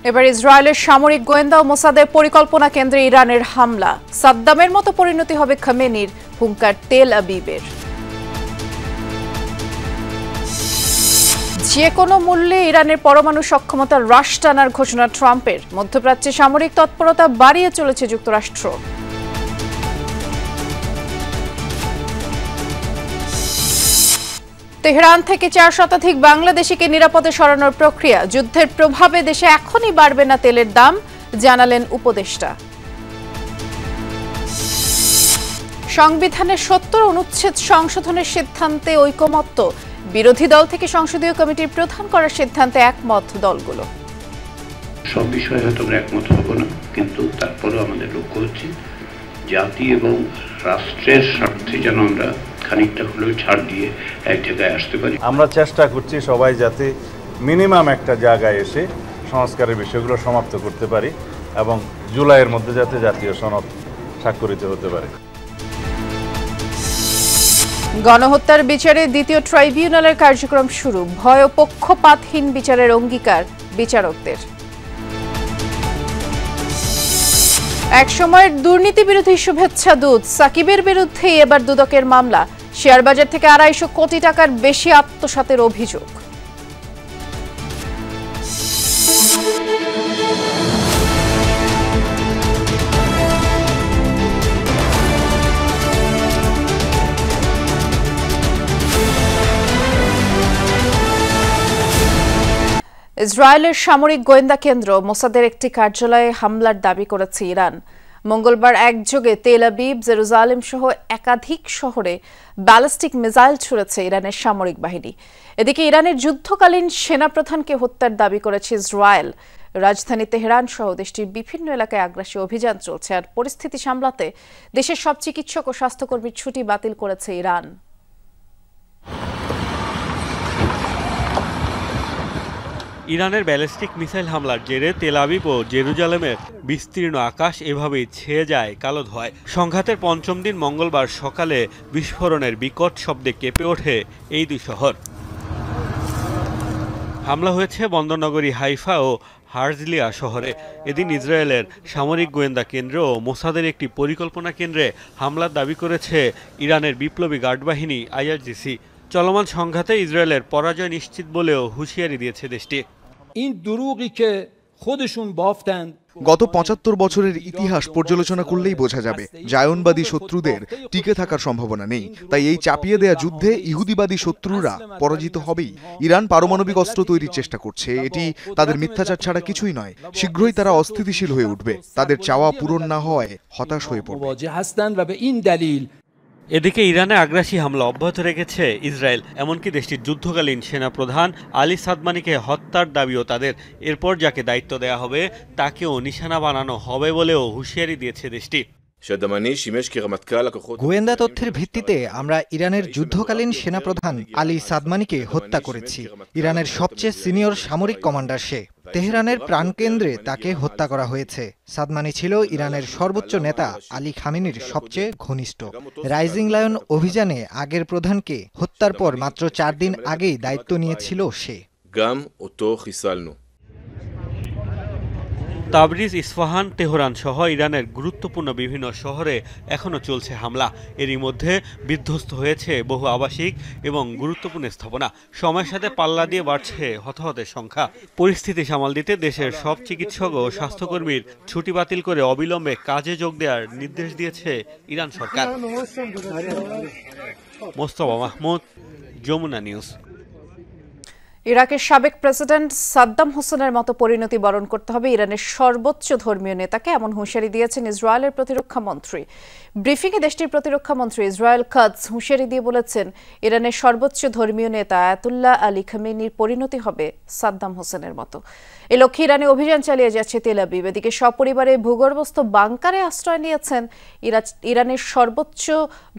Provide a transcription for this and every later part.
এবার ইসরায়েলের সামরিক গোয়েন্দা ও মোসাদের পরিকল্পনা কেন্দ্রে ইরানের হামলা। সাদ্দামের মতো পরিণতি হবে খামেনির, হুঙ্কার তেল আবিবের। যে কোনো মূল্যে ইরানের পরমাণু সক্ষমতা হ্রাস টানার ঘোষণা ট্রাম্পের। মধ্যপ্রাচ্যে সামরিক তৎপরতা বাড়িয়ে চলেছে যুক্তরাষ্ট্র। তেহরান থেকে 4 শতাধিক বাংলাদেশিকে নিরাপদে সরানোর প্রক্রিয়া। যুদ্ধের প্রভাবে দেশে এখনই বাড়বে না তেলের দাম, জানালেন উপদেষ্টা। সংবিধানের 70 অনুচ্ছেদ সংশোধনের সিদ্ধান্তে ঐকমত্য। বিরোধী দল থেকে সংসদীয় কমিটির প্রধান করার সিদ্ধান্তে একমত দলগুলো। সব বিষয়ে হয়তো আমরা একমত হব না, কিন্তু তারপরেও আমাদের লক্ষ্য হচ্ছে জাতি এবং রাষ্ট্রের স্বার্থে যেন আমরা খানিকটা হলেও ছাড় দিয়ে এক জায়গায় আসতে পারি। আমরা চেষ্টা করছি সবাই যাতে মিনিমাম একটা জায়গায় এসে সংস্কারের বিষয়গুলো সমাপ্ত করতে পারি এবং জুলাইয়ের মধ্যে যাতে জাতীয় সনদ স্বাক্ষরিত হতে পারে। গণহত্যার বিচারে দ্বিতীয় ট্রাইব্যুনালের কার্যক্রম শুরু। ভয় ও পক্ষপাতহীন বিচারের অঙ্গীকার বিচারকদের। একসময়ের দুর্নীতি বিরোধী শুভেচ্ছা দূত সাকিবের বিরুদ্ধে এবার দুদকের মামলা। শেয়ার বাজার থেকে 250 কোটি টাকার বেশি আত্মসাতের অভিযোগ। ইসরায়েলের সামরিক গোয়েন্দা কেন্দ্র মোসাদের একটি কার্যালয়ে হামলার দাবি করেছে ইরান। মঙ্গলবার একযোগে তেল আবিব, জেরুজালেম সহ একাধিক শহরে ব্যালিস্টিক মিসাইল ছুড়েছে ইরানের সামরিক বাহিনী। এদিকে ইরানের যুদ্ধকালীন সেনাপ্রধানকে হত্যার দাবি করেছে ইসরায়েল। রাজধানী তেহরান সহ দেশটির বিভিন্ন এলাকায় আগ্রাসী অভিযান চলছে। আর পরিস্থিতি সামলাতে দেশের সব চিকিৎসক ও স্বাস্থ্যকর্মীর ছুটি বাতিল করেছে ইরান। ইরানের ব্যালিস্টিক মিসাইল হামলার জেরে তেল আবিব ও জেরুজালেমের বিস্তীর্ণ আকাশ এভাবেই ছেয়ে যায় কালো ধোঁয়ায়। সংঘাতের পঞ্চম দিন মঙ্গলবার সকালে বিস্ফোরণের বিকট শব্দে কেঁপে ওঠে এই দুই শহর। হামলা হয়েছে বন্দরনগরী হাইফা ও হারজলিয়া শহরে। এদিন ইসরায়েলের সামরিক গোয়েন্দা কেন্দ্র ও মোসাদের একটি পরিকল্পনা কেন্দ্রে হামলার দাবি করেছে ইরানের বিপ্লবী গার্ড বাহিনী IRGC। চলমান সংঘাতে ইসরায়েলের পরাজয় নিশ্চিত বলেও হুঁশিয়ারি দিয়েছে দেশটি। গত 75 বছরের ইতিহাস পর্যালোচনা করলেই বোঝা যাবে জায়নবাদী শত্রুদের টিকে থাকার সম্ভাবনা নেই। তাই এই চাপিয়ে দেয়া যুদ্ধে ইহুদিবাদী শত্রুরা পরাজিত হবেই। ইরান পারমাণবিক অস্ত্র তৈরির চেষ্টা করছে, এটি তাদের মিথ্যাচার ছাড়া কিছুই নয়। শীঘ্রই তারা অস্থিতিশীল হয়ে উঠবে, তাদের চাওয়া পূরণ না হওয়ায় হতাশ হয়ে পড়বে। এদিকে ইরানে আগ্রাসী হামলা অব্যাহত রেখেছে ইসরায়েল। এমনকি দেশটির যুদ্ধকালীন সেনাপ্রধান আলী সাদমানিকে হত্যার দাবিও তাদের। এরপর যাকে দায়িত্ব দেয়া হবে তাকেও নিশানা বানানো হবে বলেও হুঁশিয়ারি দিয়েছে দেশটি। গোয়েন্দা তথ্যের ভিত্তিতে আমরা ইরানের যুদ্ধকালীন সেনাপ্রধান আলী সাদমানিকে হত্যা করেছি। ইরানের সবচেয়ে সিনিয়র সামরিক কমান্ডার সে। তেহরানের প্রাণকেন্দ্রে তাকে হত্যা করা হয়েছে। সাদমানি ছিল ইরানের সর্বোচ্চ নেতা আলী খামেনির সবচেয়ে ঘনিষ্ঠ। রাইজিং লায়ন অভিযানে আগের প্রধানকে হত্যার পর মাত্র 4 দিন আগেই দায়িত্ব নিয়েছিল সে। তাবরিজ, ইস্পাহান, তেহরান সহ ইরানের গুরুত্বপূর্ণ বিভিন্ন শহরে এখনও চলছে হামলা। এরই মধ্যে বিধ্বস্ত হয়েছে বহু আবাসিক এবং গুরুত্বপূর্ণ স্থাপনা। সময়ের সাথে পাল্লা দিয়ে বাড়ছে হতাহতের সংখ্যা। পরিস্থিতি সামাল দিতে দেশের সব চিকিৎসক ও স্বাস্থ্যকর্মীর ছুটি বাতিল করে অবিলম্বে কাজে যোগ দেওয়ার নির্দেশ দিয়েছে ইরান সরকার। মোস্তফা মাহমুদ, যমুনা নিউজ। ইরাকের সাবেক প্রেসিডেন্ট সাদ্দাম হোসেনের মতো পরিণতি বরণ করতে হবে ইরানের সর্বোচ্চ ধর্মীয় নেতাকে, এমন হুঁশিয়ারি দিয়েছেন ইসরায়েলের প্রতিরক্ষা মন্ত্রী। ব্রিফিংয়ে দেশটির প্রতিরক্ষা মন্ত্রী ইসরায়েল কাদস হুঁশিয়ারি দিয়ে বলেছেন, ইরানের সর্বোচ্চ ধর্মীয় নেতা আয়াতুল্লাহ আলী খামেনির পরিণতি হবে সাদ্দাম হোসেনের মতো। এ লক্ষ্যে ইরানে অভিযান চালিয়ে যাচ্ছে তেল আবিব। এদিকে সপরিবারে ভূগর্ভস্থ বাংকারে আশ্রয় নিয়েছেন ইরানের সর্বোচ্চ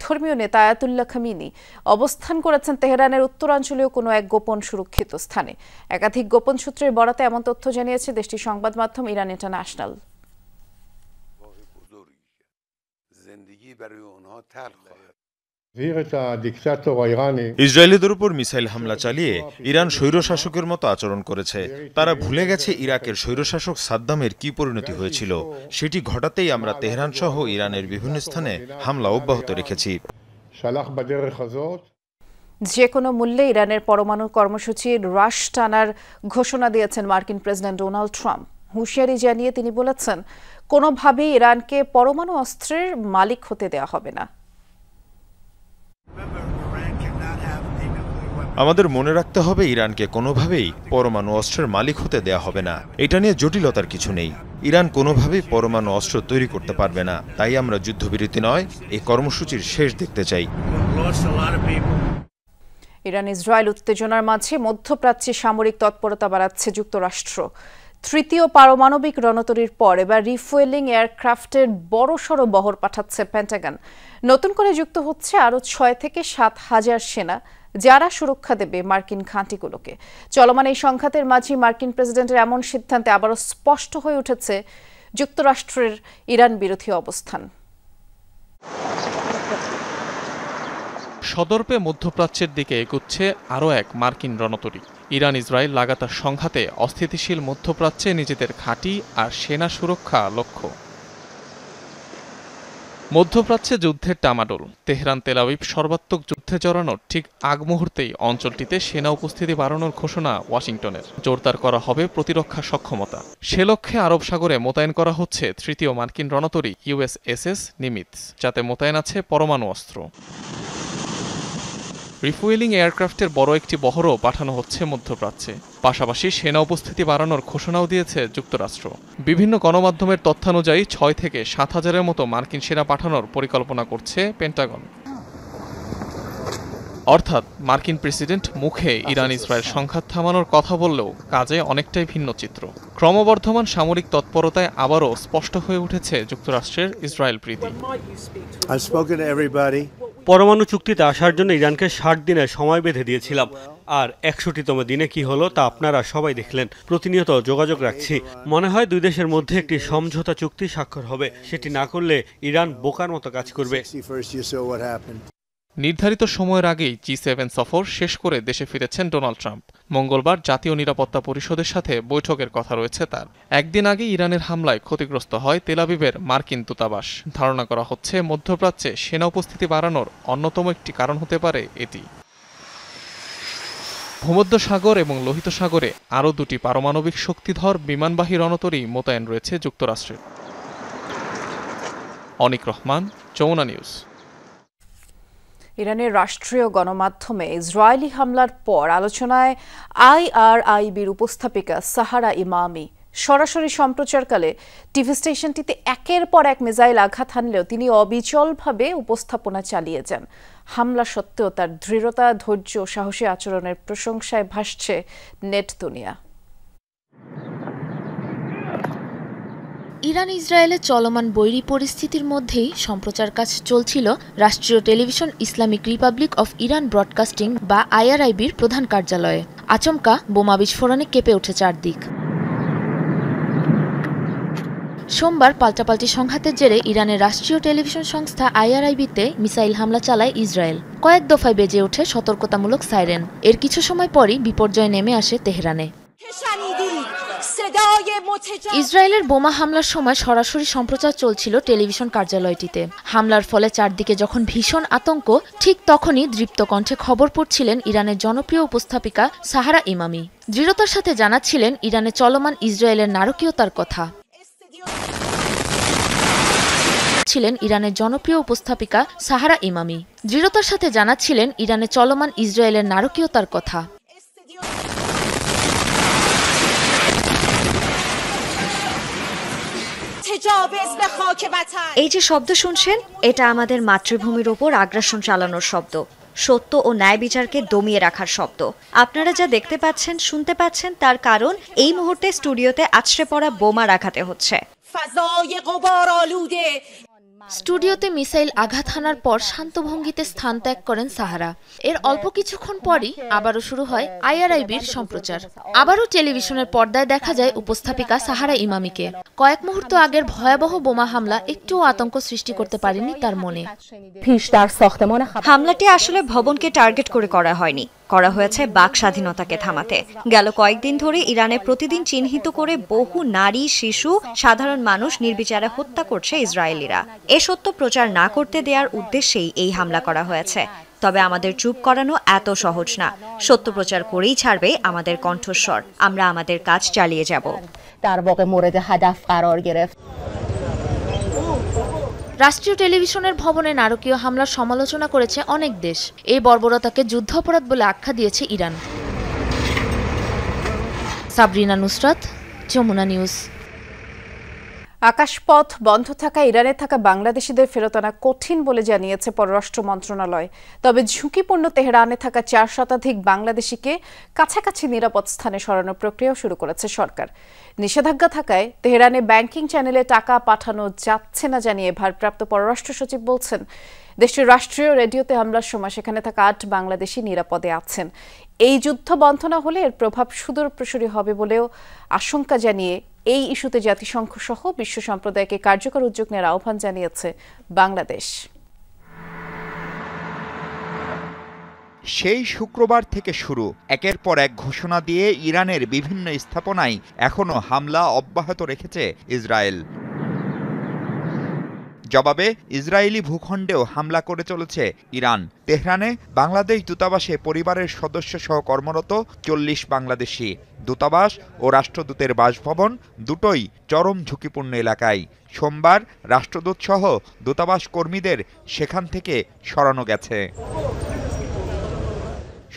ধর্মীয় নেতা আয়াতুল্লাহ খামেনি। অবস্থান করেছেন তেহরানের উত্তরাঞ্চলীয় কোনো এক গোপন সুরক্ষিত স্থানে। একাধিক গোপন সূত্রের বরাতে এমন তথ্য জানিয়েছে দেশটির সংবাদ মাধ্যম ইরান ইন্টারন্যাশনাল। ইসরায়েলিদের উপর মিসাইল হামলা চালিয়ে ইরান স্বৈরশাসকের মতো আচরণ করেছে। তারা ভুলে গেছে ইরাকের স্বৈরশাসক সাদ্দামের কি পরিণতি হয়েছিল। সেটি ঘটাতেই আমরা তেহরান সহ ইরানের বিভিন্ন স্থানে হামলা অব্যাহত রেখেছি। যে কোনো মূল্যে ইরানের পরমাণু কর্মসূচির হ্রাস টানার ঘোষণা দিয়েছেন মার্কিন প্রেসিডেন্ট ডোনাল্ড ট্রাম্প। হুঁশিয়ারি জানিয়ে তিনি বলেছেন, কোনোভাবেই ইরানকে পরমাণু অস্ত্রের মালিক হতে দেওয়া হবে না। আমাদের মনে রাখতে হবে, ইরানকে কোনোভাবেই পরমাণু অস্ত্রের মালিক হতে দেয়া হবে না। এটা নিয়ে জটিলতার কিছু নেই। ইরান কোনোভাবেই পরমাণু অস্ত্র তৈরি করতে পারবে না। তাই আমরা যুদ্ধবিরতি নয়, এই কর্মসূচির শেষ দেখতে চাই। ইরান ইসরায়েল উত্তেজনার মাঝে মধ্যপ্রাচ্যে সামরিক তৎপরতা বাড়াচ্ছে যুক্তরাষ্ট্র। তৃতীয় পারমাণবিক রণতরীর পর এবার রিফুয়েলিং এয়ারক্রাফটের বড়সড় বহর পাঠাচ্ছে পেন্টাগন। নতুন করে যুক্ত হচ্ছে আরও 6 থেকে 7 হাজার সেনা, যারা সুরক্ষা দেবে মার্কিন ঘাঁটিগুলোকে। চলমান এই সংঘাতের মাঝে মার্কিন প্রেসিডেন্টের এমন সিদ্ধান্তে আবারও স্পষ্ট হয়ে উঠেছে যুক্তরাষ্ট্রের ইরান বিরোধী অবস্থান। সদর্পে মধ্যপ্রাচ্যের দিকে এগুচ্ছে আরও এক মার্কিন রণতরী। ইরান ইসরায়েল লাগাতার সংঘাতে অস্থিতিশীল মধ্যপ্রাচ্যে নিজেদের ঘাঁটি আর সেনা সুরক্ষা লক্ষ্য। মধ্যপ্রাচ্যে যুদ্ধের টামাডোল। তেহরান তেল আবিব সর্বাত্মক যুদ্ধে জড়ানোর ঠিক আগ মুহূর্তেই অঞ্চলটিতে সেনা উপস্থিতি বাড়ানোর ঘোষণা ওয়াশিংটনের। জোরদার করা হবে প্রতিরক্ষা সক্ষমতা। সে লক্ষ্যে আরব সাগরে মোতায়েন করা হচ্ছে তৃতীয় মার্কিন রণতরী USS নিমিটস, যাতে মোতায়েন আছে পরমাণু অস্ত্র। রিফুয়েলিং এয়ারক্রাফটের বড় একটি বহরও পাঠানো হচ্ছে মধ্যপ্রাচ্যে। পাশাপাশি সেনা উপস্থিতি বাড়ানোর ঘোষণাও দিয়েছে যুক্তরাষ্ট্র। বিভিন্ন গণমাধ্যমের তথ্যানুযায়ী 6 থেকে 7 হাজারের মতো মার্কিন সেনা পাঠানোর পরিকল্পনা করছে পেন্টাগন। অর্থাৎ মার্কিন প্রেসিডেন্ট মুখে ইরান ইসরায়েল সংঘাত থামানোর কথা বললেও কাজে অনেকটাই ভিন্ন চিত্র। ক্রমবর্ধমান সামরিক তৎপরতায় আবারও স্পষ্ট হয়ে উঠেছে যুক্তরাষ্ট্রের ইসরায়েল প্রীতি। পরমাণু চুক্তিতে আসার জন্য ইরানকে 60 দিনের সময় বেঁধে দিয়েছিলাম, আর 61তম দিনে কি হলো তা আপনারা সবাই দেখলেন। প্রতিনিয়ত যোগাযোগ রাখছি। মনে হয় দুই দেশের মধ্যে একটি সমঝোতা চুক্তি স্বাক্ষর হবে। সেটি না করলে ইরান বোকার মতো কাজ করবে। নির্ধারিত সময়ের আগেই G7 সফর শেষ করে দেশে ফিরেছেন ডোনাল্ড ট্রাম্প। মঙ্গলবার জাতীয় নিরাপত্তা পরিষদের সাথে বৈঠকের কথা রয়েছে তার। একদিন আগে ইরানের হামলায় ক্ষতিগ্রস্ত হয় তেল আবিবের মার্কিন দূতাবাস। ধারণা করা হচ্ছে মধ্যপ্রাচ্যে সেনা উপস্থিতি বাড়ানোর অন্যতম একটি কারণ হতে পারে এটি। ভূমধ্যসাগর এবং লোহিত সাগরে আরও 2টি পারমাণবিক শক্তিধর বিমানবাহী রণতরী মোতায়েন রয়েছে যুক্তরাষ্ট্রের। অনিক রহমান, যমুনা নিউজ। ইরানের রাষ্ট্রীয় গণমাধ্যমে ইসরায়েলি হামলার পর আলোচনায় IRIBর উপস্থাপিকা সাহারা ইমামি। সরাসরি সম্প্রচারকালে টিভি স্টেশনটিতে একের পর এক মিসাইল আঘাত হানলেও তিনি অবিচলভাবে উপস্থাপনা চালিয়ে যান। হামলা সত্ত্বেও তার দৃঢ়তা, ধৈর্য ও সাহসী আচরণের প্রশংসায় ভাসছে নেট দুনিয়া। ইরান ইসরায়েলের চলমান বৈরী পরিস্থিতির মধ্যেই সম্প্রচার কাজ চলছিল রাষ্ট্রীয় television Islamic Republic of Iran broadcasting বা IRIBর প্রধান কার্যালয়ে। আচমকা বোমা বিস্ফোরণে কেঁপে ওঠে চারদিক। সোমবার পাল্টাপাল্টি সংঘাতের জেরে ইরানের রাষ্ট্রীয় টেলিভিশন সংস্থা IRIBতে মিসাইল হামলা চালায় ইসরায়েল। কয়েক দফায় বেজে ওঠে সতর্কতামূলক সাইরেন। এর কিছু সময় পরই বিপর্যয় নেমে আসে তেহরানে। ইসরায়েলের বোমা হামলার সময় সরাসরি সম্প্রচার চলছিল টেলিভিশন কার্যালয়টিতে। হামলার ফলে চারদিকে যখন ভীষণ আতঙ্ক, ঠিক তখনই দৃপ্ত কণ্ঠে খবর পড়ছিলেন ইরানের জনপ্রিয় উপস্থাপিকা সাহারা ইমামি। দৃঢ়তার সাথে জানাচ্ছিলেন ইরানে চলমান ইসরায়েলের নারকীয়তার কথা। ছিলেন ইরানের জনপ্রিয় উপস্থাপিকা সাহারা ইমামি। দৃঢ়তার সাথে জানাচ্ছিলেন ইরানে চলমান ইসরায়েলের নারকীয়তার কথা। এই যে শব্দ শুনছেন, এটা আমাদের মাতৃভূমির ওপর আগ্রাসন চালানোর শব্দ, সত্য ও ন্যায় বিচারকে দমিয়ে রাখার শব্দ। আপনারা যা দেখতে পাচ্ছেন, শুনতে পাচ্ছেন, তার কারণ এই মুহূর্তে স্টুডিওতে আছড়ে পড়া বোমা রাখাতে হচ্ছে। স্টুডিওতে মিসাইল আঘাত হানার পর শান্ত ভঙ্গিতে স্থান ত্যাগ করেন সাহারা। এর অল্প কিছুক্ষণ পরই আবারও শুরু হয় IRIBর সম্প্রচার। আবারও টেলিভিশনের পর্দায় দেখা যায় উপস্থাপিকা সাহারা ইমামিকে। কয়েক মুহূর্ত আগের ভয়াবহ বোমা হামলা একটুও আতঙ্ক সৃষ্টি করতে পারেনি তার মনে। হামলাটি আসলে ভবনকে টার্গেট করে করা হয়নি, করা হয়েছে বাক স্বাধীনতাকে থামাতে। গেল কয়েকদিন ধরে ইরানে প্রতিদিন চিহ্নিত করে বহু নারী, শিশু, সাধারণ মানুষ নির্বিচারে হত্যা করছে ইসরায়েলিরা। এ সত্য প্রচার না করতে দেওয়ার উদ্দেশ্যেই এই হামলা করা হয়েছে। তবে আমাদের চুপ করানো এত সহজ না। সত্য প্রচার করেই ছাড়বে আমাদের কণ্ঠস্বর। আমরা আমাদের কাজ চালিয়ে যাব। রাষ্ট্রীয় টেলিভিশনের ভবনে নারকীয় হামলার সমালোচনা করেছে অনেক দেশ। এই বর্বরতাকে যুদ্ধাপরাধ বলে আখ্যা দিয়েছে ইরান। সাবরিনা নুসরাত, যমুনা নিউজ। আকাশপথ বন্ধ থাকা ইরানে থাকা বাংলাদেশিদের ফেরত আনা কঠিন বলে জানিয়েছে পররাষ্ট্র মন্ত্রণালয়। তবে ঝুঁকিপূর্ণ তেহরানে থাকা 4 শতাধিক বাংলাদেশিকে কাছাকাছি নিরাপদ স্থানে সরানোর প্রক্রিয়াও শুরু করেছে সরকার। নিষেধাজ্ঞা থাকায় তেহরানে ব্যাংকিং চ্যানেলে টাকা পাঠানো যাচ্ছে না জানিয়ে ভারপ্রাপ্ত পররাষ্ট্র সচিব বলছেন, দেশটির রাষ্ট্রীয় রেডিওতে হামলার সময় সেখানে থাকা 8 বাংলাদেশি নিরাপদে আছেন। এই যুদ্ধ বন্ধ না হলে এর প্রভাব সুদূরপ্রসারী হবে বলেও আশঙ্কা জানিয়ে এই ইস্যুতে জাতিসংঘ সহ বিশ্ব সম্প্রদায়কে কার্যকর উদ্যোগ নেওয়ার আহ্বান জানিয়েছে বাংলাদেশ। সেই শুক্রবার থেকে শুরু একের পর এক ঘোষণা দিয়ে ইরানের বিভিন্ন স্থাপনায় এখনো হামলা অব্যাহত রেখেছে ইসরায়েল। জবাবে ইসরায়েলি ভূখণ্ডেও হামলা করে চলেছে ইরান। তেহরানে বাংলাদেশ দূতাবাসে পরিবারের সদস্য সহ কর্মরত 40 বাংলাদেশি। দূতাবাস ও রাষ্ট্রদূতের বাসভবন দুটোই চরম ঝুঁকিপূর্ণ এলাকায়। সোমবার রাষ্ট্রদূত সহ দূতাবাস কর্মীদের সেখান থেকে সরানো গেছে।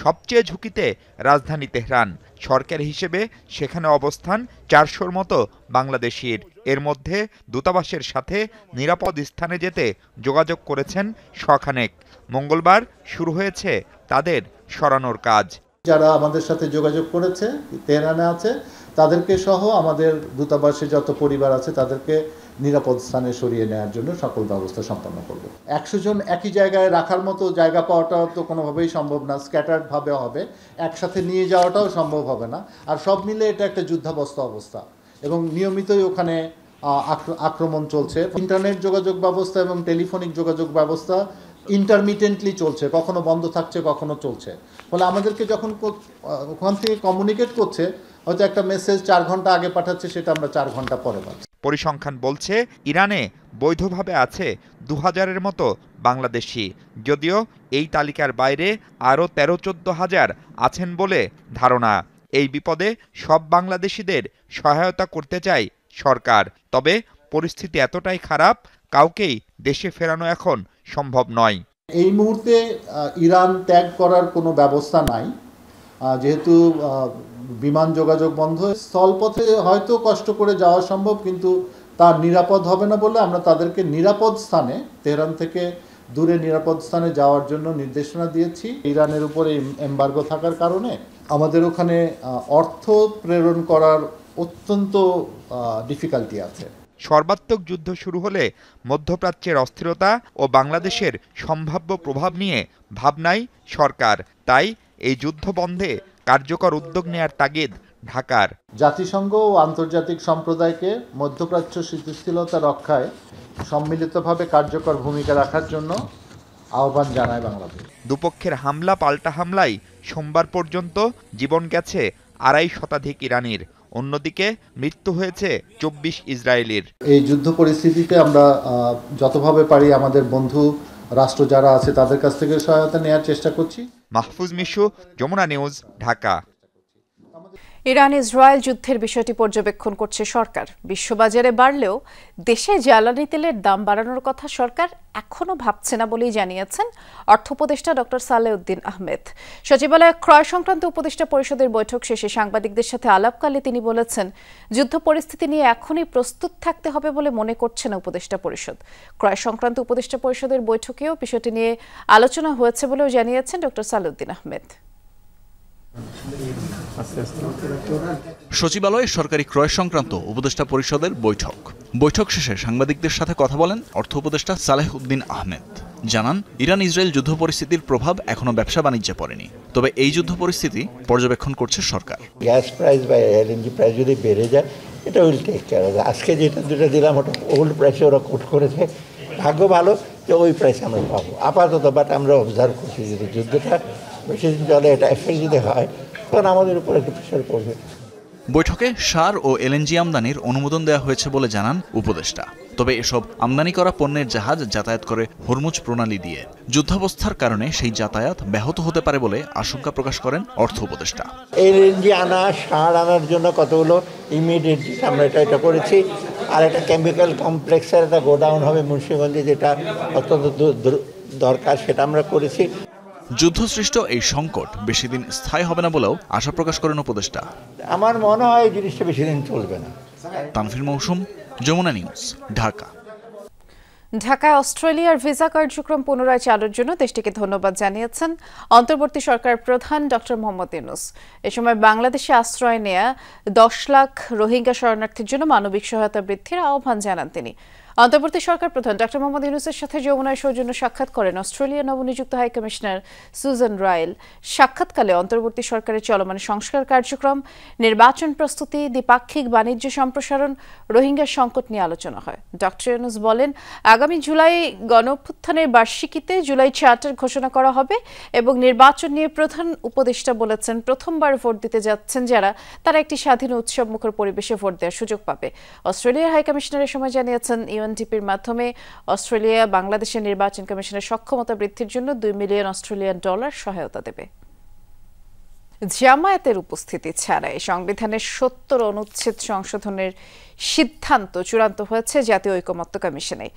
সবচেয়ে ঝুঁকিতে রাজধানী তেহরান। সরকার হিসেবে সেখানে অবস্থান 400-র মতো বাংলাদেশির। এর মধ্যে দূতাবাসের সাথে নিরাপদ স্থানে যেতে যোগাযোগ করেছেন শখানেক। মঙ্গলবার শুরু হয়েছে তাদের সরানোর কাজ। যারা আমাদের সাথে যোগাযোগ করেছে তেহরানে আছে তাদেরকে সহ আমাদের দূতাবাসে যত পরিবার আছে তাদেরকে নিরাপদ স্থানে সরিয়ে নেওয়ার জন্য সকল ব্যবস্থা সম্পন্ন করব। 100 জন একই জায়গায় রাখার মতো জায়গা পাওয়াটা তো কোনোভাবেই সম্ভব না, স্ক্যাটার্ড ভাবে হবে, একসাথে নিয়ে যাওয়াটাও সম্ভব হবে না। আর সব মিলে এটা একটা যুদ্ধাবস্থা অবস্থা এবং নিয়মিতই ওখানে আক্রমণ চলছে। ইন্টারনেট যোগাযোগ ব্যবস্থা এবং টেলিফোনিক যোগাযোগ ব্যবস্থা ইন্টারমিটেন্টলি চলছে, কখনো বন্ধ থাকছে, কখনো চলছে। ফলে আমাদেরকে যখন ওখান থেকে কমিউনিকেট করছে, হয়তো একটা মেসেজ 4 ঘন্টা আগে পাঠাচ্ছে, সেটা আমরা 4 ঘন্টা পরে পাচ্ছি। পরিসংখ্যান বলছে ইরানে বৈধভাবে আছে 2000-এর মতো বাংলাদেশি, যদিও এই তালিকার বাইরে আরও 13-14 হাজার আছেন বলে ধারণা। এই বিপদে সব বাংলাদেশিদের সহায়তা করতে চায় সরকার। তবে পরিস্থিতি এতটাই খারাপ, কাউকেই দেশে ফেরানো এখন সম্ভব নয়। এই মুহূর্তে ইরান ত্যাগ করার কোনো ব্যবস্থা নাই, যেহেতু বিমান যোগাযোগ বন্ধ। স্থলপথে হয়তো কষ্ট করে যাওয়া সম্ভব, কিন্তু তার নিরাপদ হবে না বলে আমরা তাদেরকে নিরাপদ স্থানে, তেহরান থেকে দূরে নিরাপদ স্থানে যাওয়ার জন্য নির্দেশনা দিয়েছি। ইরানের উপরে এমবার্গো থাকার কারণে আমাদের ওখানে অর্থ প্রেরণ করার অত্যন্ত ডিফিকাল্টি আছে। সর্বাত্মক যুদ্ধ শুরু হলে মধ্যপ্রাচ্যের অস্থিরতা ও বাংলাদেশের সম্ভাব্য প্রভাব নিয়ে ভাবনায় সরকার। তাই এই যুদ্ধ বন্ধে কার্যকর উদ্যোগ নেয়ার তাগিদ ঢাকার। জাতিসংঘ ও আন্তর্জাতিক সম্প্রদায়কে মধ্যপ্রাচ্য স্থিতিশীলতা রক্ষায় সম্মিলিতভাবে কার্যকর ভূমিকা রাখার জন্য আহ্বান জানায় বাংলাদেশ। দুপক্ষের হামলা পাল্টা হামলায় সোমবার পর্যন্ত জীবন গেছে 2.5 শতাধিক ইরানির। অন্যদিকে মৃত্যু হয়েছে 24 ইসরায়েলির। এই যুদ্ধ পরিস্থিতিতে আমরা যতভাবে পারি আমাদের বন্ধু রাষ্ট্র যারা আছে তাদের কাছ থেকে সহায়তা নেওয়ার চেষ্টা করছি। Mahfuz Mishu, Jamuna news, Dhaka. Iran Israel যুদ্ধের বিষয়টি পর্যবেক্ষণ করছে সরকার। বিশ্ববাজারে বাড়লেও দেশে জ্বালানি তেলের দাম বাড়ানোর কথা সরকার এখনো ভাবছে না বলেই জানিয়েছেন অর্থ উপদেষ্টা ডক্টর সালেউদ্দিন আহমেদ। সচিবালয়ে ক্রয় সংক্রান্ত উপদেষ্টা পরিষদের বৈঠক শেষে সাংবাদিকদের সাথে আলাপকালে তিনি বলেছেন, যুদ্ধ পরিস্থিতি নিয়ে এখনই প্রস্তুত থাকতে হবে বলে মনে করছে না উপদেষ্টা পরিষদ। ক্রয় সংক্রান্ত উপদেষ্টা পরিষদের বৈঠকেও বিষয়টি নিয়ে আলোচনা হয়েছে বলেও জানিয়েছেন ডক্টর সালেউদ্দিন আহমেদ। সচিবালয়ে সরকারি ক্রয় সংক্রান্ত উপদেষ্টা পরিষদের বৈঠক শেষে সাংবাদিকদের সাথে কথা বলেন অর্থ উপদেষ্টা সালেহ উদ্দিন আহমেদ। জানান, ইরান ইসরায়েল যুদ্ধ পরিস্থিতির প্রভাব এখনো ব্যবসা বাণিজ্যে পড়েনি, তবে এই যুদ্ধ পরিস্থিতি পর্যবেক্ষণ করছে সরকার। গ্যাস প্রাইস বা এলএনজি প্রাইস যদি বেড়ে যায়, এটা উইল টেক কেয়ার অফ। আজকে যেটা দিলাম ওটা ওল্ড প্রাইসে ওরা কোট করেছে, ভাগ্য ভালো যে ওই প্রাইসে আমরা পাবো আপাতত। বাট আমরা অবজার্ভ করছি যদি যুদ্ধটা বেশি দিন চলে, এটা এফেক্ট যদি হয়, তখন আমাদের উপর একটু প্রেশার পড়বে। বৈঠকে সার ও এলএনজি আমদানির অনুমোদন দেওয়া হয়েছে বলে জানান উপদেষ্টা। তবে এসব আমদানি করা পণ্যের জাহাজ যাতায়াত করে হরমুজ প্রণালী দিয়ে। যুদ্ধাবস্থার কারণে সেই যাতায়াত ব্যাহত হতে পারে বলে আশঙ্কা প্রকাশ করেন অর্থ উপদেষ্টা। এলএনজি আনা, সার আনার জন্য কতগুলো ইমিডিয়েট আমরা এটা করেছি। আর একটা কেমিক্যাল কমপ্লেক্সের একটা গোডাউন হবে মুন্সিগঞ্জে, যেটা অত্যন্ত দরকার, সেটা আমরা করেছি। যুদ্ধসৃষ্ট এই সংকট বেশি দিন স্থায়ী হবে না বলেও আশা প্রকাশ করেন উপদেষ্টা। আমার মনে হয় এই জিনিসটা বেশি দিন চলবে না। তানভীর মৌসুম, যমুনা নিউজ, ঢাকা। ঢাকায় অস্ট্রেলিয়ার ভিসা কার্যক্রম পুনরায় চালুর জন্য দেশটিকে ধন্যবাদ জানিয়েছেন অন্তর্বর্তী সরকার প্রধান ডক্টর মোহাম্মদ ইউনূস। এ সময় বাংলাদেশে আশ্রয় নেয়া 10 লাখ রোহিঙ্গা শরণার্থীর জন্য মানবিক সহায়তা বৃদ্ধির আহ্বান জানান তিনি। অন্তর্বর্তী সরকার প্রধান ডক্টর মোহাম্মদ ইউনূসের সাথে যমুনায় সৌজন্য সাক্ষাৎ করেন অস্ট্রেলিয়া নবনিযুক্ত হাই কমিশনার সুজান রায়েল। সাক্ষাৎকালে অন্তর্বর্তী সরকারের চলমান সংস্কার কার্যক্রম, নির্বাচন প্রস্তুতি, দ্বিপাক্ষিক বাণিজ্য সম্প্রসারণ, রোহিঙ্গা সংকট নিয়ে আলোচনা হয়। ডক্টর ইউনূস বলেন, আগামী জুলাই গণঅভ্যুত্থানের বার্ষিকীতে জুলাই চার্টার ঘোষণা করা হবে এবং নির্বাচন নিয়ে প্রধান উপদেষ্টা বলেছেন, প্রথমবার ভোট দিতে যাচ্ছেন যারা, তারা একটি স্বাধীন উৎসবমুখর পরিবেশে ভোট দেওয়ার সুযোগ পাবে। অস্ট্রেলিয়ার হাই কমিশনারের সময় জানিয়েছেন, ইউএনডিপির মাধ্যমে অস্ট্রেলিয়া বাংলাদেশের নির্বাচন কমিশনের সক্ষমতা বৃদ্ধির জন্য $2 মিলিয়ন অস্ট্রেলিয়ান ডলার সহায়তা দেবে। জামায়াতের উপস্থিতি ছাড়াই সংবিধানের 70 অনুচ্ছেদ সংশোধনের সিদ্ধান্ত চূড়ান্ত হয়েছে জাতীয় ঐকমত্য কমিশনে।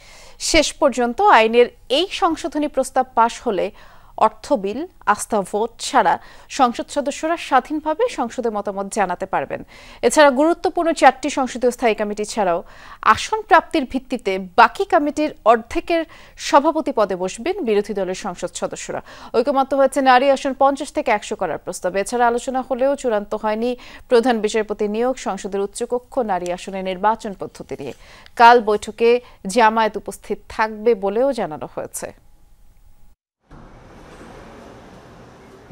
শেষ পর্যন্ত আইনের এই সংশোধনী প্রস্তাব পাশ হলে অর্থ বিল, আস্থা ভোট ছাড়া সংসদ সদস্যরা স্বাধীনভাবে সংসদে মতামত জানাতে পারবেন। এছাড়া গুরুত্বপূর্ণ 4টি সংসদীয় স্থায়ী কমিটি ছাড়াও আসন প্রাপ্তির ভিত্তিতে বাকি কমিটির অর্ধেকের সভাপতি পদে বসবেন বিরোধী দলের সংসদ সদস্যরা। ঐকমত্য হয়েছে নারী আসন 50 থেকে 100 করার প্রস্তাব। এছাড়া আলোচনা হলেও চূড়ান্ত হয়নি প্রধান বিচারপতি নিয়োগ, সংসদের উচ্চকক্ষ, নারী আসনে নির্বাচন পদ্ধতি নিয়ে। কাল বৈঠকে জামায়াত উপস্থিত থাকবে বলেও জানানো হয়েছে।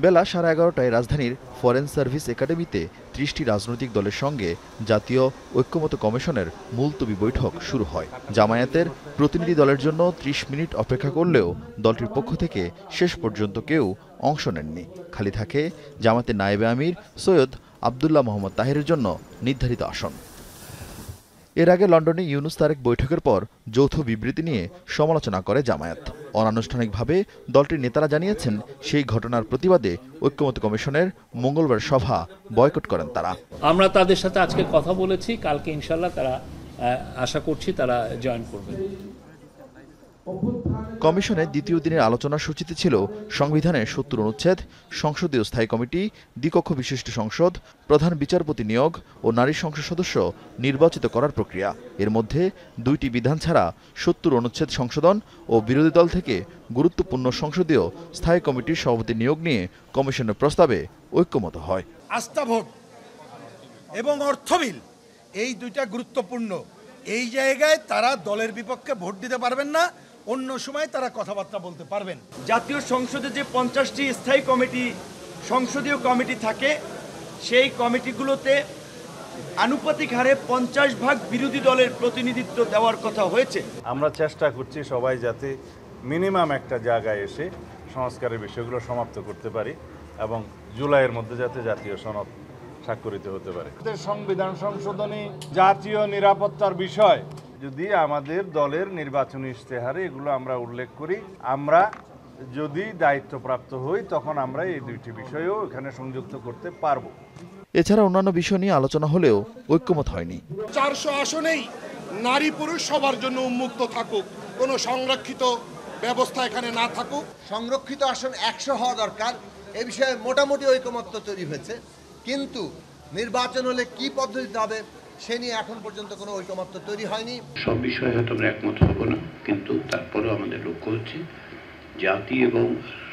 বেলা 11:30টায় রাজধানীর ফরেন সার্ভিস একাডেমিতে 30টি রাজনৈতিক দলের সঙ্গে জাতীয় ঐক্যমত্য কমিশনের মুলতবি বৈঠক শুরু হয়। জামায়াতের প্রতিনিধি দলের জন্য 30 মিনিট অপেক্ষা করলেও দলটির পক্ষ থেকে শেষ পর্যন্ত কেউ অংশ নেননি। খালি থাকে জামায়াতের নায়েবে আমির সৈয়দ আবদুল্লাহ মোহাম্মদ তাহেরের জন্য নির্ধারিত আসন। এর আগে লন্ডনে ইউনূস তারেক বৈঠকের পর যৌথ বিবৃতি নিয়ে সমালোচনা করে জামায়াত। অনানুষ্ঠানিকভাবে দলটির নেতারা জানিয়েছেন, সেই ঘটনার প্রতিবাদে ঐক্যমত্য কমিশনের মঙ্গলবার সভা বয়কট করেন তারা। আমরা তাদের সাথে আজকে কথা বলেছি, কালকে ইনশাল্লাহ তারা আশা করছি তারা জয়েন করবে। কমিশনের দ্বিতীয় দিনের আলোচনার সূচিতে ছিল সংবিধানের 70 অনুচ্ছেদ, সংসদীয় স্থায়ী কমিটি, দ্বিকক্ষ বিশিষ্ট সংসদ, প্রধান বিচারপতি নিয়োগ ও নারী সংসদ সদস্য নির্বাচিত করার প্রক্রিয়া। এর মধ্যে 2টি বিধান ছাড়া 70 অনুচ্ছেদ সংশোধন ও বিরোধী দল থেকে গুরুত্বপূর্ণ সংসদীয় স্থায়ী কমিটির সভাপতি নিয়োগ নিয়ে কমিশনের প্রস্তাবে ঐক্যমত হয়। আস্থা ভোট এবং অর্থ বিল, এই দুইটা গুরুত্বপূর্ণ। এই জায়গায় তারা দলের বিপক্ষে ভোট দিতে পারবেন না, অন্য সময় তারা কথাবার্তা বলতে পারবেন। জাতীয় সংসদে যে 50টি স্থায়ী কমিটি, সংসদীয় কমিটি থাকে, সেই কমিটিগুলোতে আনুপাতিক হারে 50% বিরোধী দলের প্রতিনিধিত্ব দেওয়ার কথা হয়েছে। আমরা চেষ্টা করছি সবাই যাতে মিনিমাম একটা জায়গায় এসে সংস্কারের বিষয়গুলো সমাপ্ত করতে পারি এবং জুলাইয়ের মধ্যে যাতে জাতীয় সনদ স্বাক্ষরিত হতে পারে। সংবিধান সংশোধনী, জাতীয় নিরাপত্তার বিষয় যদি আমাদের দলের নির্বাচনী ইশতেহারে এগুলো আমরা উল্লেখ করি, আমরা যদি দায়িত্বপ্রাপ্ত হই তখন আমরা এই 2টি বিষয়ও এখানে সংযুক্ত করতে পারব। এছাড়া অন্যান্য বিষয় নিয়ে আলোচনা হলেও ঐক্যমত হয়নি। 400 আসনেই নারী পুরুষ সবার জন্য উন্মুক্ত থাকুক, কোনো সংরক্ষিত ব্যবস্থা এখানে না থাকুক। সংরক্ষিত আসন 100 হওয়া দরকার, এ বিষয়ে মোটামুটি ঐকমত্য তৈরি হয়েছে, কিন্তু নির্বাচন হলে কি পদ্ধতিতে হবে সে নিয়ে এখন পর্যন্ত কোনো ঐকমত্য তৈরি হয়নি। সব বিষয়ে হয়তো আমরা একমত হব না, কিন্তু তারপরেও আমাদের লক্ষ্য হচ্ছে জাতি এবং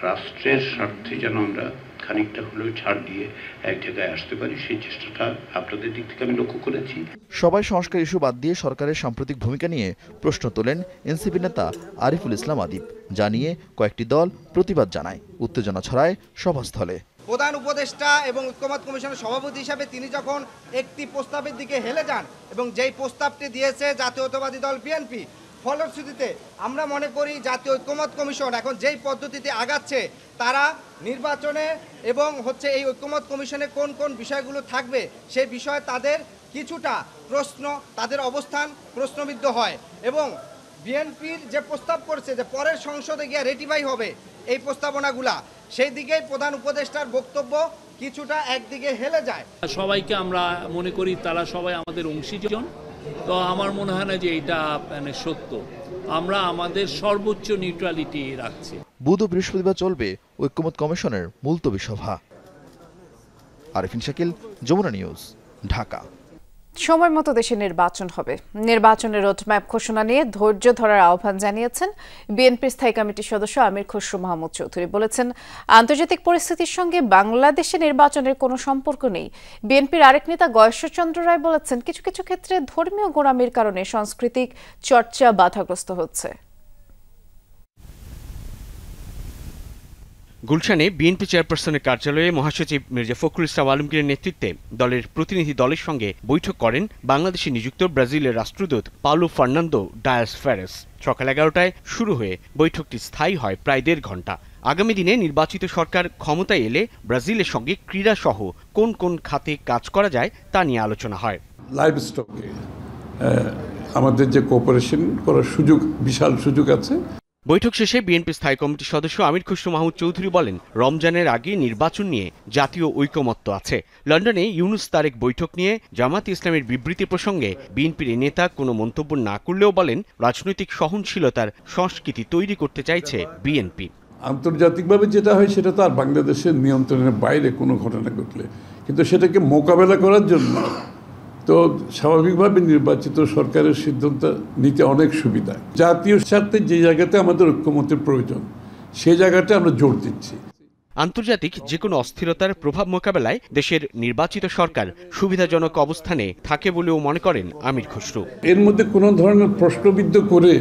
রাষ্ট্রের স্বার্থে যেন আমরা খানিকটা হলেও ছাড় দিয়ে এক জায়গায় আসতে পারি, সেই চেষ্টাটা আপনাদের দিক থেকে আমি লক্ষ্য করেছি। সবাই সংস্কার ইস্যু বাদ দিয়ে সরকারের সাম্প্রতিক ভূমিকা নিয়ে প্রশ্ন তোলেন এনসিপি নেতা আরিফুল ইসলাম আদিব, জানিয়ে কয়েকটি দল প্রতিবাদ জানায়, উত্তেজনা ছড়ায় সভাস্থলে। প্রধান উপদেষ্টা এবং ঐক্যমত্য কমিশনের সভাপতি হিসাবে তিনি যখন একটি প্রস্তাবের দিকে হেলে যান এবং যেই প্রস্তাবটি দিয়েছে জাতীয়তাবাদী দল বিএনপি, ফলশ্রুতিতে আমরা মনে করি জাতীয় ঐক্যমত্য কমিশন এখন যেই পদ্ধতিতে আগাচ্ছে, তারা নির্বাচনে এবং এই ঐক্যমত্য কমিশনে কোন কোন বিষয়গুলো থাকবে সেই বিষয়ে তাদের কিছুটা প্রশ্ন, তাদের অবস্থান প্রশ্নবিদ্ধ হয় এবং বিএনপির যে প্রস্তাব করছে যে পরের সংসদে গিয়ে রেটিফাই হবে এই প্রস্তাবনাগুলা, সেই দিকেই প্রধান উপদেষ্টার বক্তব্য কিছুটা একদিকে হেলে যায়। সবাইকে আমরা মনে করি তারা সবাই আমাদের অংশীজন, তো আমার মনে হয় না যে এটা সত্য। আমরা আমাদের সর্বোচ্চ নিউট্রালিটি রাখছি। বুধ ও বৃহস্পতিবার চলবে ঐক্যমত্য কমিশনের মুলতবি সভা। আরিফিন শাকিল, যমুনা নিউজ, ঢাকা। সময় মতো দেশে নির্বাচন হবে। নির্বাচনের রোডম্যাপ ঘোষণা নিয়ে ধৈর্য ধরার আহ্বান জানিয়েছেন বিএনপির স্থায়ী কমিটির সদস্য আমির খসরু মাহমুদ চৌধুরী। বলেছেন, আন্তর্জাতিক পরিস্থিতির সঙ্গে বাংলাদেশে নির্বাচনের কোনো সম্পর্ক নেই। বিএনপির আরেক নেতা গয়েশ্বরচন্দ্র রায় বলেছেন, কিছু কিছু ক্ষেত্রে ধর্মীয় গোঁড়ামির কারণে সাংস্কৃতিক চর্চা বাধাগ্রস্ত হচ্ছে। গুলশানে বিএনপি চেয়ারপারসনের কার্যালয়ে মহাসচিব মির্জা ফখরুল ইসলাম আলমগীরের নেতৃত্বে দলের প্রতিনিধি দলের সঙ্গে বৈঠক করেন বাংলাদেশে নিযুক্ত ব্রাজিলের রাষ্ট্রদূত পাওলো ফার্নান্দো ডায়াস ফেরেস। সকাল 11টায় শুরু হয়ে বৈঠকটি স্থায়ী হয় প্রায় 1.5 ঘণ্টা। আগামী দিনে নির্বাচিত সরকার ক্ষমতায় এলে ব্রাজিলের সঙ্গে ক্রীড়া সহ কোন কোন খাতে কাজ করা যায় তা নিয়ে আলোচনা হয়। লাইভ স্টকে আমাদের যে কোঅপারেশন করার সুযোগ, বিশাল সুযোগ আছে। বৈঠক শেষে বিএনপি স্থায়ী কমিটির সদস্য আমির খসরু মাহমুদ চৌধুরী বলেন, রমজানের আগে নির্বাচন নিয়ে জাতীয় ঐকমত্য আছে। লন্ডনে ইউনুস তারেক বৈঠক নিয়ে জামাত ইসলামের বিবৃতি প্রসঙ্গে বিএনপির নেতা কোনো মন্তব্য না করলেও বলেন, রাজনৈতিক সহনশীলতার সংস্কৃতি তৈরি করতে চাইছে বিএনপি। আন্তর্জাতিকভাবে যেটা হয় সেটা তো আর বাংলাদেশের নিয়ন্ত্রণের বাইরে কোনো ঘটনা ঘটলে, কিন্তু সেটাকে মোকাবেলা করার জন্য তো স্বাভাবিকভাবে নির্বাচিত সরকারের সিদ্ধান্ত নিতে অনেক সুবিধা। জাতীয় স্বার্থে যে জায়গাতে আমাদের ঐক্যমত্যের প্রয়োজন, সেই জায়গাটা আমরা জোর দিচ্ছি। আন্তর্জাতিক যে কোনো অস্থিরতার প্রভাব মোকাবেলায় দেশের নির্বাচিত সরকার সুবিধাজনক অবস্থানে থাকে বলেও মনে করেন আমির খসরু। এর মধ্যে কোনো ধরনের প্রশ্নবিদ্ধ করে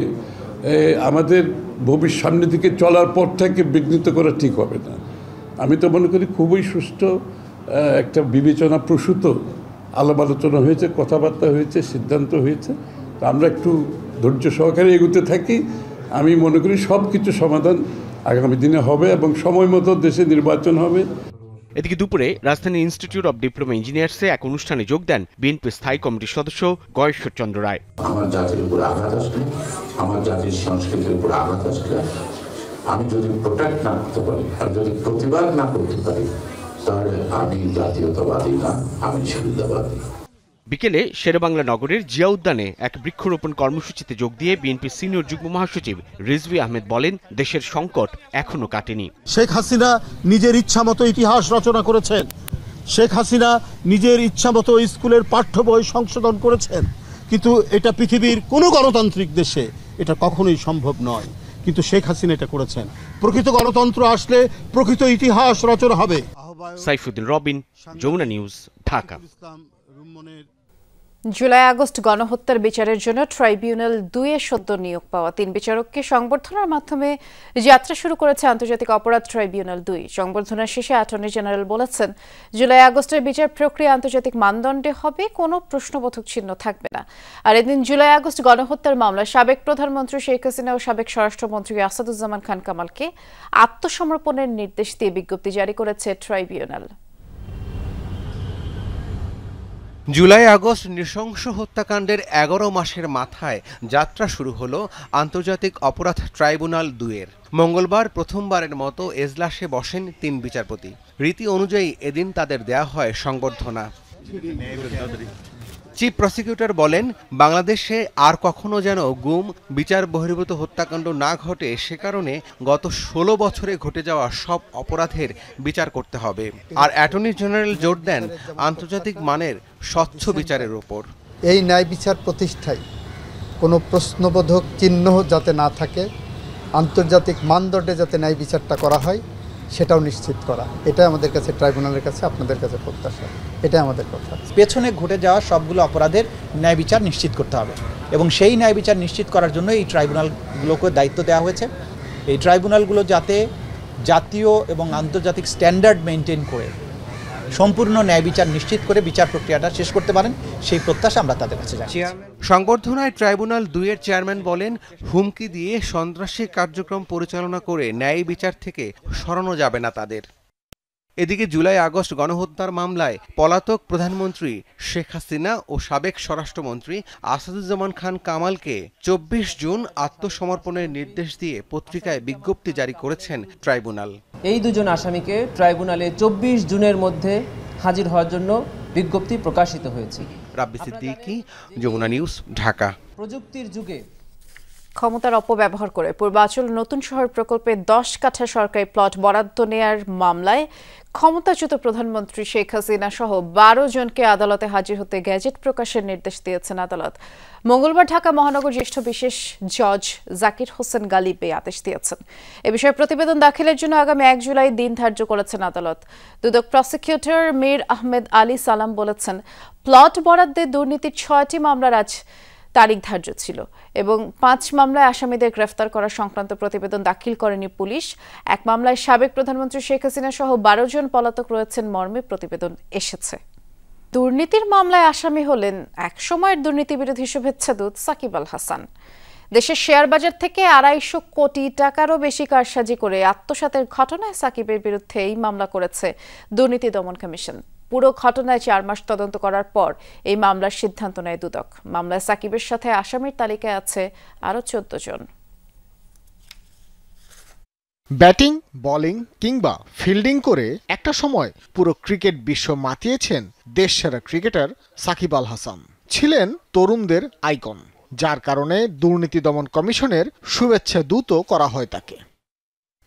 আমাদের ভবিষ্যৎ সামনে দিকে চলার পথটাকে বিঘ্নিত করা ঠিক হবে না। আমি তো মনে করি খুবই সুষ্ঠু একটা বিবেচনা প্রসূত আলাপ আলোচনা হয়েছে, কথাবার্তা হয়েছে, সিদ্ধান্ত হয়েছে। আমরা একটু ধৈর্য সহকারে এগোতে থাকি। আমি মনে করি সব কিছু সমাধান আগামী দিনে হবে এবং সময় মতো দেশে নির্বাচন হবে। এদিকে দুপুরে রাজধানী ইনস্টিটিউট অব ডিপ্লোমা ইঞ্জিনিয়ার্সে এক অনুষ্ঠানে যোগ দেন বিএনপি স্থায়ী কমিটির সদস্য গয়েশ্বরচন্দ্র রায়। আমার জাতির উপর আঘাত আসলে, আমার জাতির সংস্কৃতির উপর আঘাত আসলে আমি যদি প্রোটেক্ট না করতে পারি আর যদি প্রতিবাদ না করতে পারি, তাহলে আমি জাতীয়তাবাদী না, আমি সুবিধাবাদী। বিকেলে শেরেবাংলা নগরের জিয়া উদ্যানে এক বৃক্ষরোপণ কর্মসূচিতে যোগ দিয়ে বিএনপির সিনিয়র যুগ্ম মহাসচিব রিজভী আহমেদ বলেন, দেশের সংকট এখনো কাটেনি। শেখ হাসিনা নিজের ইচ্ছামতো ইতিহাস রচনা করেছেন। শেখ হাসিনা নিজের ইচ্ছামতো স্কুলের পাঠ্য বই সংশোধন করেছেন, কিন্তু এটা পৃথিবীর কোনো গণতান্ত্রিক দেশে এটা কখনোই সম্ভব নয়। কিন্তু শেখ হাসিনা এটা করেছেন। প্রকৃত গণতন্ত্র আসলে প্রকৃত ইতিহাস রচনা হবে। Saifuddin Robin, Jamuna news, Dhaka. July August গণহত্যার বিচারের জন্য ট্রাইব্যুনাল 2-এ সদ্য নিয়োগ পাওয়া 3 বিচারককে সংবর্ধনার মাধ্যমে যাত্রা শুরু করেছে আন্তর্জাতিক অপরাধ ট্রাইব্যুনাল 2। সংবর্ধনার শেষে অ্যাটর্নি জেনারেল বলেছেন, জুলাই আগস্টের বিচার প্রক্রিয়া আন্তর্জাতিক মানদণ্ডে হবে, কোনো প্রশ্নবোধক চিহ্ন থাকবে না। আর এদিন জুলাই আগস্ট গণহত্যার মামলায় সাবেক প্রধানমন্ত্রী শেখ হাসিনা ও সাবেক স্বরাষ্ট্রমন্ত্রী আসাদুজ্জামান খান কামালকে আত্মসমর্পণের নির্দেশ দিয়ে বিজ্ঞপ্তি জারি করেছে ট্রাইব্যুনাল। জুলাই আগস্ট নৃশংস হত্যাকাণ্ডের 11 মাসের মাথায় যাত্রা শুরু হলো আন্তর্জাতিক অপরাধ ট্রাইব্যুনাল 2-এর। মঙ্গলবার প্রথমবারের মতো এজলাসে বসেন 3 বিচারপতি। রীতি অনুযায়ী এদিন তাদের দেয়া হয় সংবর্ধনা। চিফ প্রসিকিউটর বলেন, বাংলাদেশে আর কখনো যেন গুম, বিচার বহির্ভূত হত্যাকাণ্ড না ঘটে, সে কারণে গত 16 বছরে ঘটে যাওয়া সব অপরাধের বিচার করতে হবে। আর অ্যাটর্নি জেনারেল জোর দেন আন্তর্জাতিক মানের স্বচ্ছ বিচারের উপর। এই ন্যায় বিচার প্রতিষ্ঠায় কোনো প্রশ্নবোধক চিহ্ন যাতে না থাকে, আন্তর্জাতিক মানদণ্ডে যাতে ন্যায় বিচারটা করা হয় সেটাও নিশ্চিত করা, এটা আমাদের কাছে ট্রাইব্যুনালের কাছে আপনাদের কাছে প্রত্যাশা, এটাই আমাদের কথা। পেছনে ঘটে যাওয়া সবগুলো অপরাধের ন্যায় বিচার নিশ্চিত করতে হবে এবং সেই ন্যায় বিচার নিশ্চিত করার জন্য এই ট্রাইব্যুনালগুলোকে দায়িত্ব দেওয়া হয়েছে। এই ট্রাইব্যুনালগুলো যাতে জাতীয় এবং আন্তর্জাতিক স্ট্যান্ডার্ড মেনটেন করে সম্পূর্ণ ন্যায় বিচার নিশ্চিত করে বিচার প্রক্রিয়াটা শেষ করতে পারেন, সেই প্রত্যাশা আমরা তাদের কাছে জানাই। সংবর্ধনায় ট্রাইব্যুনাল 2-এর চেয়ারম্যান বলেন, হুমকি দিয়ে সন্ত্রাসী কার্যক্রম পরিচালনা করে ন্যায় বিচার থেকে সরানো যাবে না তাদের। এদিকে জুলাই আগস্ট গণহত্যার মামলায় পলাতক প্রধানমন্ত্রী শেখ হাসিনা ও সাবেক স্বরাষ্ট্রমন্ত্রী আসাদুজ্জামান খান কামালকে 24 জুন আত্মসমর্পণের নির্দেশ দিয়ে পত্রিকায় বিজ্ঞপ্তি জারি করেছেন ট্রাইব্যুনাল। এই দুজন আসামিকে ট্রাইব্যুনালে 24 জুনের মধ্যে হাজির হওয়ার জন্য বিজ্ঞপ্তি প্রকাশিত হয়েছে। রাব্বি সিদ্দিকী, যমুনা নিউজ, ঢাকা। প্রযুক্তির যুগে ক্ষমতার অপব্যবহার করে পূর্বাঞ্চল নতুন শহর প্রকল্পে 10 কাঠা সরকারি প্লট বরাদ্দ নেয়ার মামলায় ক্ষমতাচ্যুত প্রধানমন্ত্রী শেখ হাসিনা সহ 12 জনকে আদালতে হাজির হতে গ্যাজেট প্রকাশের নির্দেশ দিয়েছেন আদালত। মঙ্গলবার ঢাকা মহানগর জ্যেষ্ঠ বিশেষ জজ জাকির হোসেন গালিব এই আদেশ দিয়েছেন। এ বিষয়ে প্রতিবেদন দাখিলের জন্য আগামী 1 জুলাই দিন ধার্য করেছেন আদালত। দুদক প্রসিকিউটর মীর আহমেদ আলী সালাম বলেছেন, প্লট বরাদ্দে দুর্নীতির 6টি মামলার আজ তারিখ ধার্য ছিল এবং 5 মামলায় আসামিদের গ্রেফতার করা সংক্রান্ত প্রতিবেদন দাখিল করেনি পুলিশ। এক মামলায় সাবেক প্রধানমন্ত্রী শেখ হাসিনা সহ 12 জন পলাতক রয়েছেন মর্মে প্রতিবেদন এসেছে। দুর্নীতির মামলায় আসামি হলেন এক সময়ের দুর্নীতি বিরোধী শুভেচ্ছাদূত সাকিব আল হাসান। দেশের শেয়ার বাজার থেকে 250 কোটি টাকারও বেশি কারসাজি করে আত্মসাতের ঘটনায় সাকিবের বিরুদ্ধে এই মামলা করেছে দুর্নীতি দমন কমিশন। পুরো ঘটনায় 4 মাস তদন্ত করার পর এই মামলার সিদ্ধান্ত নেয় দুদক। মামলায় সাকিবের সাথে আসামির তালিকায় আছে আরও 14 জন। ব্যাটিং, বোলিং কিংবা ফিল্ডিং করে একটা সময় পুরো ক্রিকেট বিশ্ব মাতিয়েছেন দেশসেরা ক্রিকেটার সাকিব আল হাসান। ছিলেন তরুণদের আইকন, যার কারণে দুর্নীতি দমন কমিশনের শুভেচ্ছা দূতও করা হয় তাকে।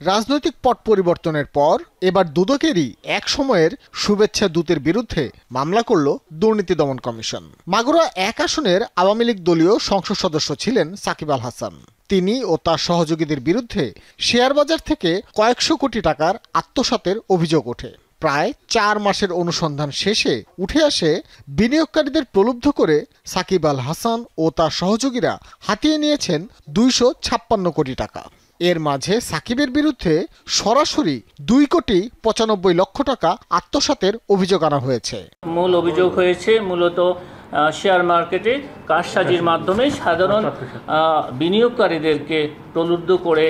রাজনৈতিক পট পরিবর্তনের পর এবার দুদকেরই এক সময়ের শুভেচ্ছা দূতের বিরুদ্ধে মামলা করল দুর্নীতি দমন কমিশন। মাগুরা 1 আসনের আওয়ামী লীগ দলীয় সংসদ সদস্য ছিলেন সাকিব আল হাসান। তিনি ও তার সহযোগীদের বিরুদ্ধে শেয়ার বাজার থেকে কয়েকশো কোটি টাকার আত্মসাতের অভিযোগ ওঠে। প্রায় 4 মাসের অনুসন্ধান শেষে উঠে আসে বিনিয়োগকারীদের প্রলুব্ধ করে সাকিব আল হাসান ও তার সহযোগীরা হাতিয়ে নিয়েছেন 256 কোটি টাকা। এর মাঝে সাকিবের বিরুদ্ধে সরাসরি 2,95,00,000 টাকা আত্মসাতের অভিযোগ আনা হয়েছে। মূল অভিযোগ হয়েছে মূলত শেয়ার মার্কেটে কারসাজির মাধ্যমে সাধারণ বিনিয়োগকারীদেরকে প্রলুব্ধ করে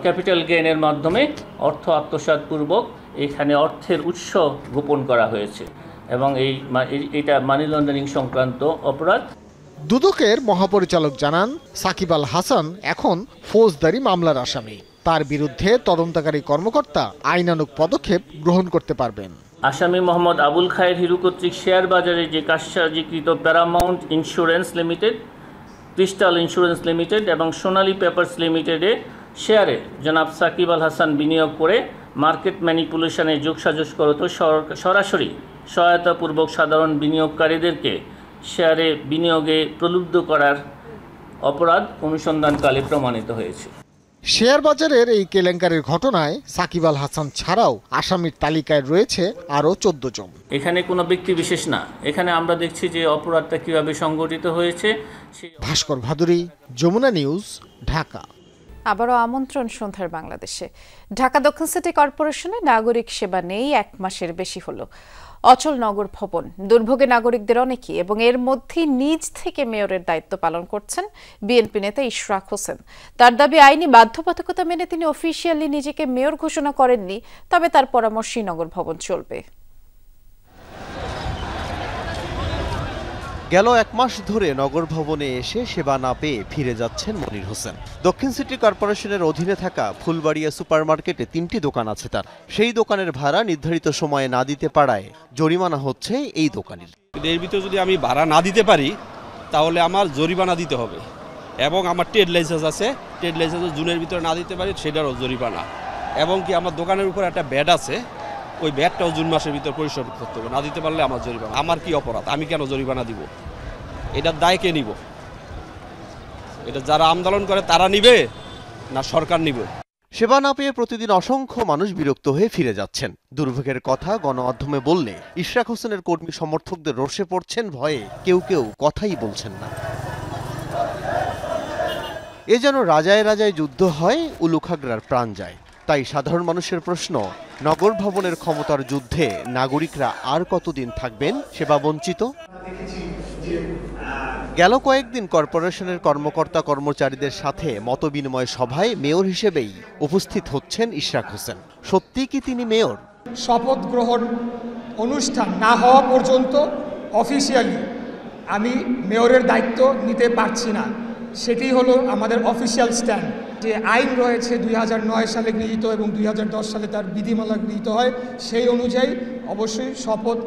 ক্যাপিটাল গেইনের মাধ্যমে অর্থ আত্মসাৎপূর্বক এখানে অর্থের উৎস গোপন করা হয়েছে এবং এটা মানি লন্ডারিং সংক্রান্ত অপরাধ। দুদকের মহাপরিচালক জানান, সাকিব আল হাসান এখন ফৌজদারি মামলার আসামি। তার বিরুদ্ধে তদন্তকারী কর্মকর্তা আইনানুগ পদক্ষেপ গ্রহণ করতে পারবেন। আসামি মোহাম্মদ আবুল খায়ের হিরু কর্তৃক শেয়ার বাজারে যে কারসাজিকৃত Paramount Insurance Limited, Crystal Insurance Limited এবং সোনালী পেপারস লিমিটেডে শেয়ারে জনাব সাকিব আল হাসান বিনিয়োগ করে মার্কেট ম্যানিপুলেশনে যোগসাজশ করত সরাসরি সহায়তাপূর্বক সাধারণ বিনিয়োগকারীদেরকে শেয়ারে বিনিয়োগে প্রলুব্ধ করার অপরাধ অনুসন্ধানকালে প্রমাণিত হয়েছে। শেয়ার বাজারের এই কেলেঙ্কারির ঘটনায় সাকিব আল হাসান ছাড়াও আসামির তালিকায় রয়েছে আরও 14 জন। এখানে কোনো ব্যক্তি বিশেষ না, এখানে আমরা দেখছি যে অপরাধটা কিভাবে সংগঠিত হয়েছে। ভাস্কর ভাদুরী, যমুনা নিউজ, ঢাকা। আবারও আমন্ত্রণ সন্ধ্যার বাংলাদেশে। ঢাকা দক্ষিণ সিটি কর্পোরেশনে নাগরিক সেবা নেই 1 মাসের বেশি হলো। অচল নগর ভবন, দুর্ভোগে নাগরিকদের অনেকেই এবং এর মধ্যে নিজ থেকে মেয়রের দায়িত্ব পালন করছেন বিএনপি নেতা ইশরাক হোসেন। তার দাবি, আইনি বাধ্যবাধকতা মেনে তিনি অফিসিয়ালি নিজেকে মেয়র ঘোষণা করেননি, তবে তার পরামর্শেই নগর ভবন চলবে। গেল 1 মাস ধরে নগর ভবনে এসে সেবা না পেয়ে ফিরে যাচ্ছেন মনির হোসেন। দক্ষিণ সিটি কর্পোরেশনের অধীনে থাকা ফুলবাড়িয়া সুপারমার্কেটে 3টি দোকান আছে তার। সেই দোকানের ভাড়া নির্ধারিত সময়ে না দিতে পারায় জরিমানা হচ্ছে এই দোকানের। এর ভিতরে যদি আমি ভাড়া না দিতে পারি তাহলে আমার জরিমানা দিতে হবে এবং আমার ট্রেড লাইসেন্স আছে, ট্রেড লাইসেন্স জুনের ভিতরে না দিতে পারি সেটারও জরিমানা, এবং কি আমার দোকানের উপর একটা ব্যাড আছে, ওই ব্যাডটাও জুন মাসের ভিতর পরিশোধ করতে হবে, না দিতে পারলে আমার জরিমানা। আমার কি অপরাধ? আমি কেন জরিমানা দিব? এটার দায় কে নিব? এটা যারা আন্দোলন করে তারা নিবে না সরকার নিবে। সেবা না পেয়ে প্রতিদিন অসংখ্য মানুষ বিরক্ত হয়ে ফিরে যাচ্ছেন। দুর্ভোগের কথা গণমাধ্যমে বললে ইশরাক হোসেনের কর্মী সমর্থকদের রোষে পড়ছেন ভয়ে কেউ কেউ কথাই বলছেন না। এ যেন রাজায় রাজায় যুদ্ধ হয়, উলুখাগড়ার প্রাণ যায়। তাই সাধারণ মানুষের প্রশ্ন, নগর ভবনের ক্ষমতার যুদ্ধে নাগরিকরা আর কতদিন থাকবেন সেবা বঞ্চিত? গেল কয়েকদিন কর্পোরেশনের কর্মকর্তা কর্মচারীদের সাথে মতবিনিময় সভায় মেয়র হিসেবেই উপস্থিত হচ্ছেন ইশরাক হোসেন। সত্যি কি তিনি মেয়র? শপথ গ্রহণ অনুষ্ঠান না হওয়া পর্যন্ত অফিসিয়ালি আমি মেয়রের দায়িত্ব নিতে পারছি না, সেটি হলো আমাদের অফিসিয়াল স্ট্যান্ড। যে আইন রয়েছে 2009 সালে গৃহীত এবং 2010 সালে তার বিধিমালা গৃহীত হয়, সেই অনুযায়ী অবশ্যই শপথ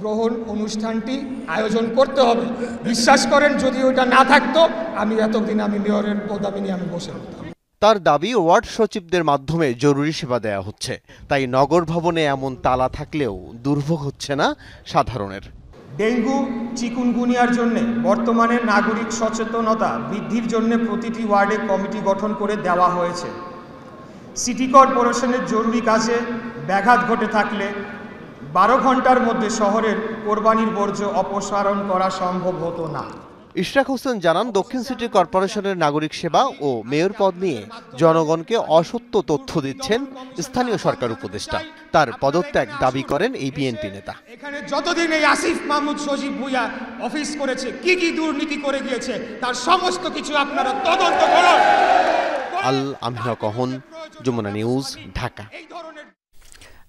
গ্রহণ অনুষ্ঠানটি আয়োজন করতে হবে। বিশ্বাস করেন যদি ওটা না থাকতো আমি এতদিন আমি মেয়রের পদবি নিয়ে আমি বসে থাকতাম। তার দাবি ওয়ার্ড সচিবদের মাধ্যমে জরুরি সেবা দেয়া হচ্ছে, তাই নগর ভবনে এমন তালা থাকলেও দুর্ভোগ হচ্ছে না সাধারণের। ডেঙ্গু চিকুনগুনিয়ার জন্য বর্তমানে নাগরিক সচেতনতা বৃদ্ধির জন্য প্রতিটি ওয়ার্ডে কমিটি গঠন করে দেওয়া হয়েছে। সিটি কর্পোরেশনের জরুরি কাজে ব্যাঘাত ঘটে থাকলে 12 ঘন্টার মধ্যে শহরের কোরবানির বর্জ্য অপসারণ করা সম্ভব হতো না। ইশরাক হোসেন জানান, দক্ষিণ সিটি কর্পোরেশনের নাগরিক সেবা ও মেয়র পদ নিয়ে জনগণকে অসত্য তথ্য দিচ্ছেন স্থানীয় সরকার উপদেষ্টা। তার পদত্যাগ দাবি করেন এই বিএনপি নেতা। এখানে যতদিন এই আসিফ মাহমুদ সজীব ভুইয়া অফিস করেছে, কি কি দুর্নীতি করে গিয়েছে তার সমস্ত কিছু আপনারা তদন্ত করুন। আল আমিনা কহন, যমুনা নিউজ, ঢাকা।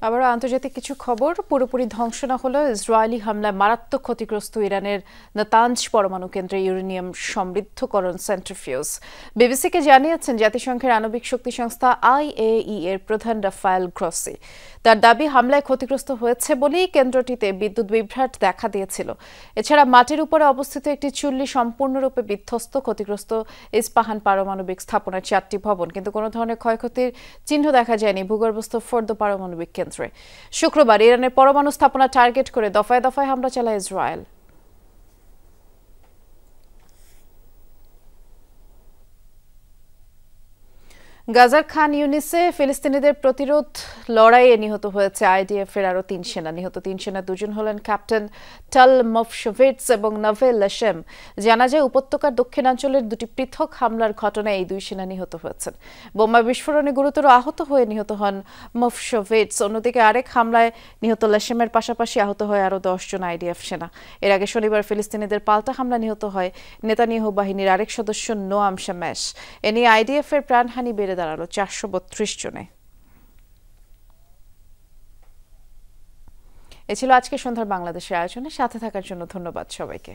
আবার আন্তর্জাতিক কিছু খবর। পুরোপুরি ধ্বংস না হলেও ইসরায়েলি হামলায় মারাত্মক ক্ষতিগ্রস্ত ইরানের নাতানজ পরমাণু কেন্দ্রে ইউরেনিয়াম সমৃদ্ধকরণ সেন্ট্রিফিউজ। বিবিসিকে জানিয়েছেন জাতিসংঘের আণবিক শক্তি সংস্থা IAEA এর প্রধান রাফায়েল গ্রসি। তার দাবি, হামলায় ক্ষতিগ্রস্ত হয়েছে বলেই কেন্দ্রটিতে বিদ্যুৎ বিভ্রাট দেখা দিয়েছিল। এছাড়া মাটির উপরে অবস্থিত একটি চুল্লি সম্পূর্ণরূপে বিধ্বস্ত। ক্ষতিগ্রস্ত ইস্পাহান পারমাণবিক স্থাপনার 4টি ভবন, কিন্তু কোনো ধরনের ক্ষয়ক্ষতির চিহ্ন দেখা যায়নি ভূগর্ভস্থ ফোর্দো পারমাণবিক কেন্দ্রে। শুক্রবার ইরানের পরমাণু স্থাপনা টার্গেট করে দফায় দফায় হামলা চালায় ইসরায়েল। গাজার খান ইউনিসে ফিলিস্তিনিদের প্রতিরোধ লড়াইয়ে নিহত হয়েছে IDF এর আরও 3 সেনা। নিহত 3 সেনা দুজন হলেন ক্যাপ্টেন টাল মফশোভিটস এবং নাভেল লেশেম। জানা যায় উপত্যকার দক্ষিণাঞ্চলের 2টি পৃথক হামলার ঘটনায় এই 2 সেনা নিহত হয়েছেন। বোমা বিস্ফোরণে গুরুতর আহত হয়ে নিহত হন মফশোভিটস। অন্যদিকে আরেক হামলায় নিহত লেশেমের পাশাপাশি আহত হয় আরও 10 জন IDF সেনা। এর আগে শনিবার ফিলিস্তিনিদের পাল্টা হামলা নিহত হয় নেতানিয়াহু বাহিনীর আরেক সদস্য নোয়াম শামেশ। এ নিয়ে IDF এর প্রাণহানি বেড়ে দাঁড়ালো 432 জনে। এ ছিল আজকে সন্ধ্যার বাংলাদেশের আয়োজনে। সাথে থাকার জন্য ধন্যবাদ সবাইকে।